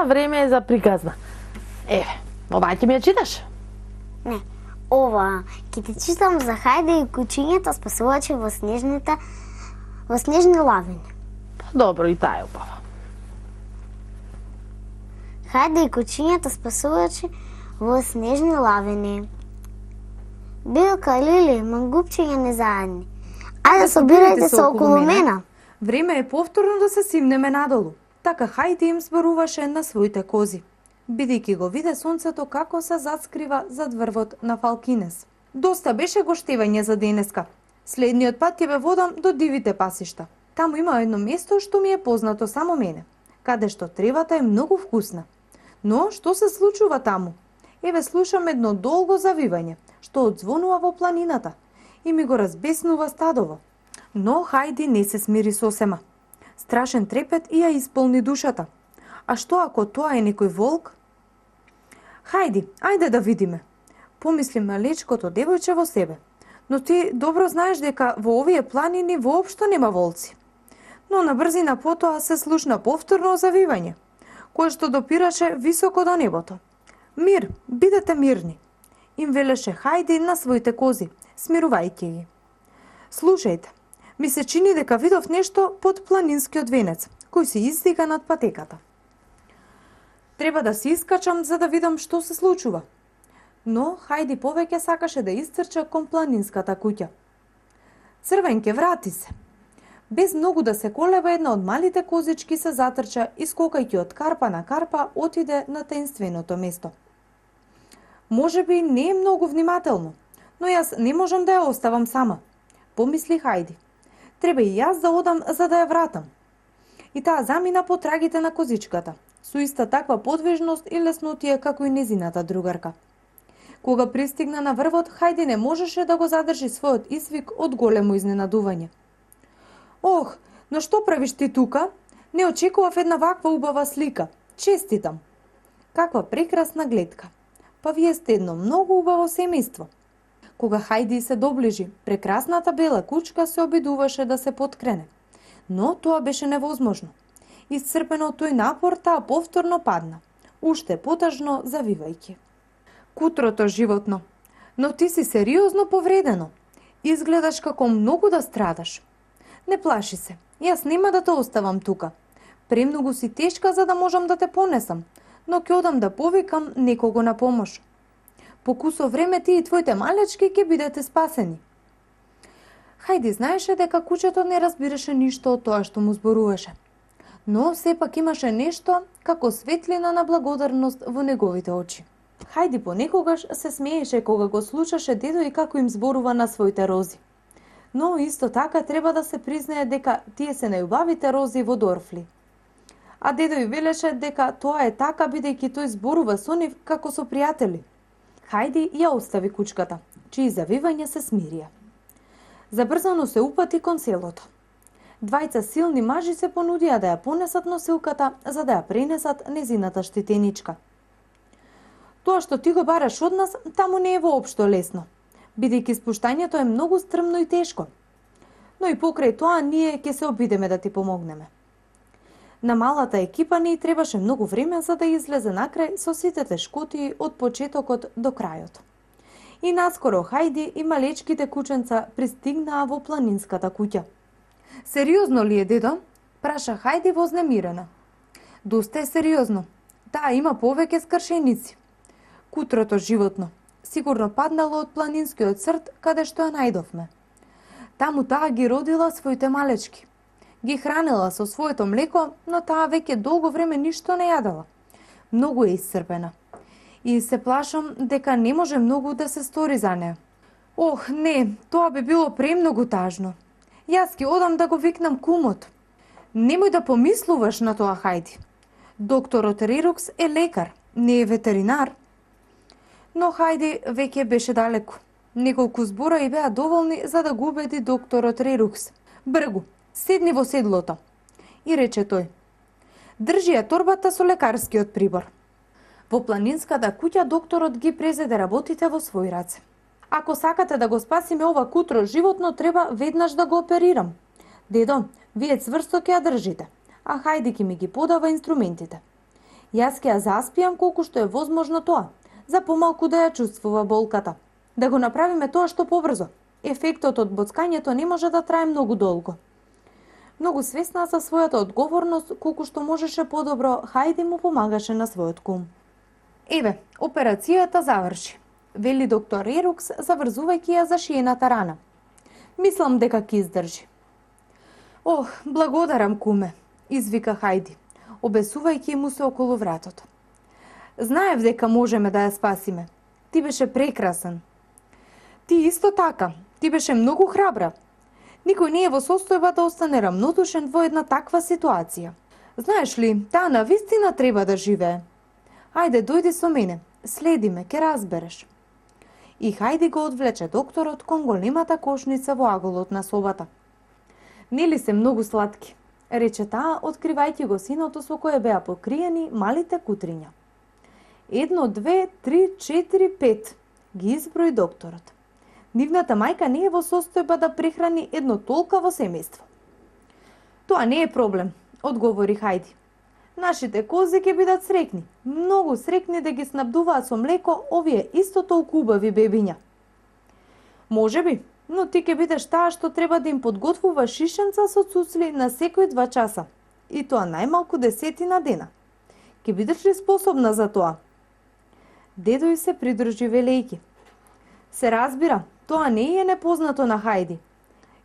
време е за приказна. Еве, ова ќе ми ја читаш? Не, ова ќе ти читам за Хајде и кучињата спасувачи во снежни лавини. Добро, и таа е убава. Хајде и кучињата спасувачи во снежни лавини. Билка, Лили, мангупчиња незаедни. Ајде собирајте се околу мене. Време е повторно да се симнеме надолу. Така Хајди им зборуваше на своите кози, бидејќи го виде сонцето како се заскрива зад врвот на Фалкинес. Доста беше гоштевање за денеска. Следниот пат ќе ве водам до дивите пасишта. Таму има едно место што ми е познато само мене, каде што тревата е многу вкусна. Но што се случува таму? Еве слушам едно долго завивање, што одзвонува во планината и ми го разбеснува стадово. Но Хајди не се смири сосема. Страшен трепет и ја исполни душата. А што ако тоа е некој волк? Хајди, ајде да видиме. Помисли малечкото девојче во себе. Но ти добро знаеш дека во овие планини воопшто нема волци. Но на брзина потоа се слушна повторно завивање, кое што допираше високо до небото. Мир, бидете мирни, им велеше Хајди на своите кози, смирувајќи ги. Слушајте, ми се чини дека видов нешто под планинскиот венец, кој се издига над патеката. Треба да се искачам за да видам што се случува. Но Хајди повеќе сакаше да истрча кон планинската куќа. Црвенке, врати се. Без многу да се колеба, една од малите козички се затрча и скокајќи од карпа на карпа отиде на таинственото место. Можеби не е многу внимателно, но јас не можам да ја оставам сама, помисли Хајди. Треба и јас да одам за да ја вратам. И таа замина по трагите на козичката, со иста таква подвижност и леснотија како и незината другарка. Кога пристигна на врвот, Хајди не можеше да го задржи својот извик од големо изненадување. Ох, но што правиш ти тука? Не очекував една ваква убава слика. Честитам. Каква прекрасна гледка. Па вие сте едно многу убаво семејство. Кога Хајди се доближи, прекрасната бела кучка се обидуваше да се поткрене. Но тоа беше невозможно. Исцрпено од тој напор, таа повторно падна, уште потажно завивајќи. Кутрото животно, но ти си сериозно повредено. Изгледаш како многу да страдаш. Не плаши се, јас нема да те оставам тука. Премногу си тешка за да можам да те понесам, но ќе одам да повикам некого на помош. По кусо време ти и твоите малечки ќе бидете спасени. Хајди знаеше дека кучето не разбираше ништо од тоа што му зборуваше. Но сепак имаше нешто како светлина на благодарност во неговите очи. Хајди понекогаш се смееше кога го слушаше дедо и како им зборува на своите рози. Но исто така треба да се признае дека тие се најубавите рози во Дорфли. А дедо и велеше дека тоа е така бидејќи тој зборува со нив како со пријатели. Хајди ја остави кучката, чии завивања се смирија. Забрзано се упати кон селото. Двајца силни мажи се понудија да ја понесат носилката за да ја пренесат незината штетеничка. Тоа што ти го бараш од нас, таму не е воопшто лесно, бидејќи спуштањето е многу стрмно и тешко. Но и покрај тоа ние ќе се обидеме да ти помогнеме. На малата екипа не требаше многу време за да излезе накрај со сите тешкоти од почетокот до крајот. И наскоро Хајди и малечките кученца пристигнаа во планинската куќа. Сериозно ли е, дедо? Праша Хајди вознемирена. Доста е сериозно. Таа има повеќе скршеници. Кутрото животно. Сигурно паднало од планинскиот црт каде што ја најдовме. Таму таа ги родила своите малечки. Ги хранела со своето млеко, но таа веќе долго време ништо не јадела. Многу е исцрпена. И се плашам дека не може многу да се стори за неа. Ох, не, тоа би било премногу тажно. Јас ќе одам да го викнам кумот. Немој да помислуваш на тоа, Хајди. Докторот Рерукс е лекар, не е ветеринар. Но Хајди веќе беше далеку. Неколку збора и беа доволни за да го убеди докторот Рерукс. Бргу, седни во седлото. И рече тој. Држи ја торбата со лекарскиот прибор. Во планинската куќа докторот ги презеде работите во своји раце. Ако сакате да го спасиме ова кутро животно, треба веднаш да го оперирам. Дедо, вие цврсто ќе ја држите, а Хајди ќе ми ги подава инструментите. Јас ќе ја заспијам колку што е возможно тоа, за помалку да ја чувствува болката. Да го направиме тоа што побрзо. Ефектот од боцкањето не може да трае многу долго. Многу свесна за својата одговорност, колку што можеше подобро, Хајди му помагаше на својот кум. Еве, операцијата заврши, вели доктор Ерукс, заврзувајќи ја зашиената рана. Мислам дека ќе издржи. Ох, благодарам, куме, извика Хајди, обесувајќи му се околу вратото. Знаев дека можеме да ја спасиме. Ти беше прекрасен. Ти исто така, ти беше многу храбра. Никој не е во состојба да остане рамнодушен во една таква ситуација. Знаеш ли, таа навистина треба да живее. Ајде, дојди со мене, следи ме, ке разбереш. И Хајди го одвлече докторот кон големата кошница во аголот на собата. Нели се многу сладки, рече таа, откривајќи го синото со кое беа покриени малите кутриња. 1, 2, 3, 4, 5, ги изброи докторот. Нивната мајка не е во состојба да прехрани едно толкаво семејство. Тоа не е проблем, одговори Хајди. Нашите кози ќе бидат срекни, многу срекни да ги снабдуваат со млеко овие исто толку убави бебиња. Може би, но ти ќе бидеш таа што треба да им подготвува шишенца со цуцли на секој 2 часа, и тоа најмалку 10 дена. Ќе бидеш ли способна за тоа? Дедој се придружи велејки. Се разбира, тоа не е непознато на Хајди.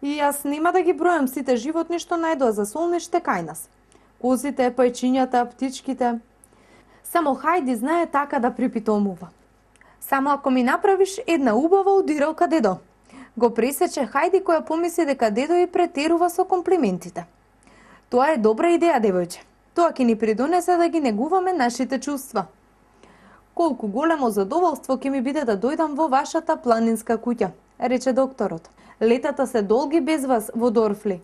И јас нема да ги бројам сите животни што најдоа за солниште кај нас. Козите, пајчињата, птичките. Само Хајди знае така да припитомува. Само ако ми направиш една убава удиралка, дедо. Го пресече Хајди, која помисли дека дедо и претерува со комплиментите. Тоа е добра идеја, девојче. Тоа ќе ни придонесе да ги негуваме нашите чувства. Колку големо задоволство ќе ми биде да дојдам во вашата планинска куќа, рече докторот. Летата се долги без вас во Дорфли.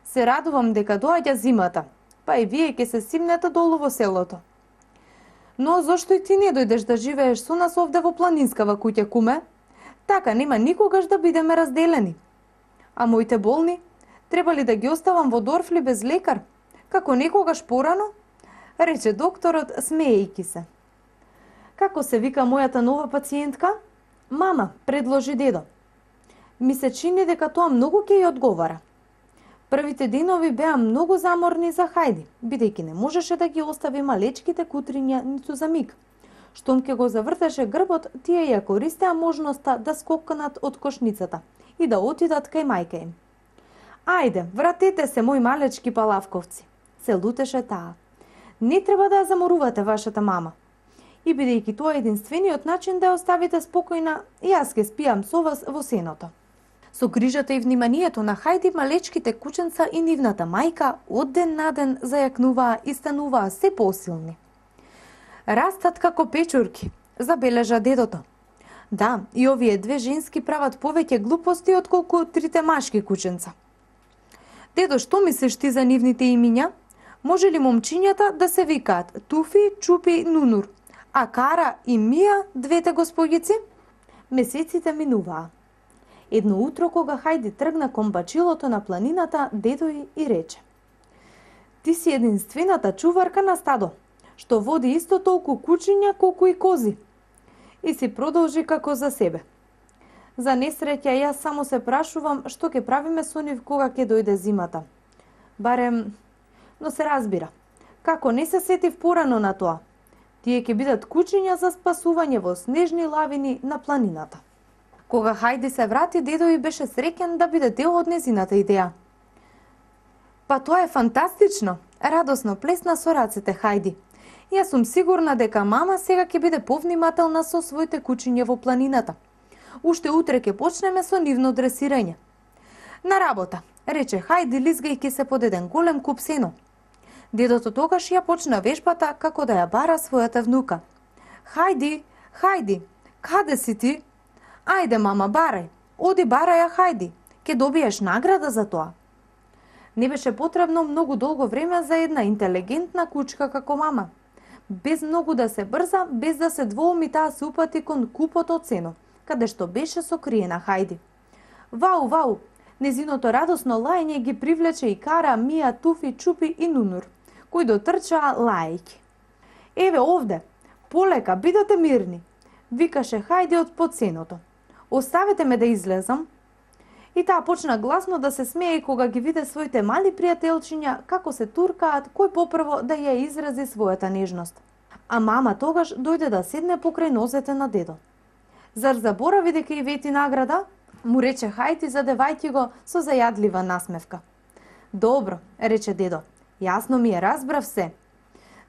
Се радувам дека доаѓа зимата, па и вие ќе се симнете долу во селото. Но зошто и ти не дојдеш да живееш со нас овде во планинскава куќа, куме? Така нема никогаш да бидеме разделени. А моите болни, треба ли да ги оставам во Дорфли без лекар, како некогаш порано? Рече докторот, смеејќи се. Како се вика мојата нова пациентка? Мама, предложи дедо. Ми се чини дека тоа многу ќе ја одговара. Првите денови беа многу заморни за Хајди, бидејќи не можеше да ги остави малечките кутриња ниту за миг. Штом ќе го завртеше грбот, тие ја користеа можноста да скокнат од кошницата и да отидат кај мајка им. Ајде, вратете се, мои малечки палавковци, се лутеше таа. Не треба да ја заморувате вашата мама. И бидејќи тоа е единствениот начин да ја оставите спокојна, јас ќе спијам со вас во сеното. Со грижата и вниманието на Хајди, малечките кученца и нивната мајка од ден на ден зајакнуваа и стануваа се посилни. Растат како печурки, забележа дедото. Да, и овие две женски прават повеќе глупости отколку трите машки кученца. Дедо, што мислиш ти за нивните имиња? Може ли момчињата да се викаат Туфи, Чупи, Нунур, а Кара и Мија, двете господјици? Месеците минуваа. Едно утро, кога Хајди тргна кон бачилото на планината, дедо и рече: Ти си единствената чуварка на стадо, што води исто толку кучиња колку и кози. И си продолжи како за себе. За несреќа, јас само се прашувам што ќе правиме со нив кога ќе дојде зимата. Барем, но се разбира, како не се сетив порано на тоа. Тие ќе бидат кучиња за спасување во снежни лавини на планината. Кога Хајди се врати, дедо и беше среќен да биде дел од незината идеја. Па тоа е фантастично, радосно плесна со рацете Хајди. Јас сум сигурна дека мама сега ќе биде повнимателна со своите кучиња во планината. Уште утре ќе почнеме со нивно дресирање. На работа, рече Хајди, лизгајќи се под еден голем куп сено. Дедото тогаш ја почна вежбата како да ја бара својата внука. Хајди, Хајди, каде си ти? Ајде, мама, барај. Оди барај ја, Хајди. Ке добиеш награда за тоа. Не беше потребно многу долго време за една интелигентна кучка како мама. Без многу да се брза, без да се двоуми, таа се упати кон купот од сено, каде што беше сокриена Хајди. Вау, вау! Незиното радосно лаење ги привлече и Кара, Мија, Туфи, Чупи и Нунур, кои дотрчаа лаејќи. Еве овде, полека, бидете мирни, викаше Хајди од подсеното. Оставете ме да излезам. И таа почна гласно да се смее кога ги виде своите мали пријателчиња како се туркаат кој попрво да ја изрази својата нежност. А мама тогаш дојде да седне покрај нозете на дедо. Зар заборави дека и вети награда? Му рече Хајди, задевајќи го со зајадлива насмевка. Добро, рече дедо, јасно ми е, разбрав се.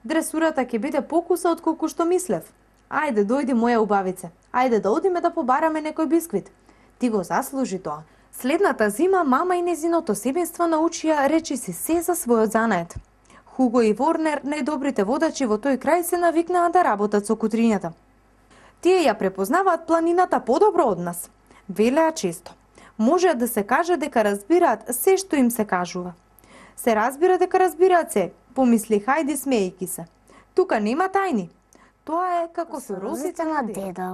Дресурата ќе биде покуса од колку што мислев. Ајде, дојди моја убавице. Ајде да одиме да побараме некој бисквит. Ти го заслужи тоа. Следната зима мама и незиното себенство научија речиси се за својот занает. Хуго и Ворнер, најдобрите водачи во тој крај, се навикнаа да работат со кутрињата. Тие ја препознаваат планината подобро од нас. Велеа често. Може да се каже дека разбираат се што им се кажува. Се разбира дека разбираат се, помисли Хајди смеејќи се. Тука нема тајни. Тоа е како со розите на дедо.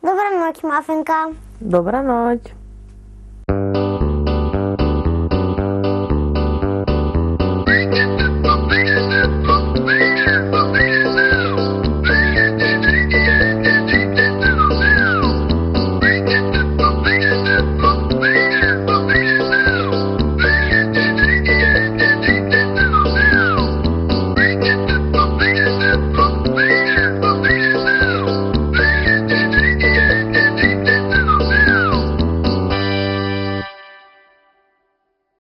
Добра ноќ, Мафинка. Добра ноќ.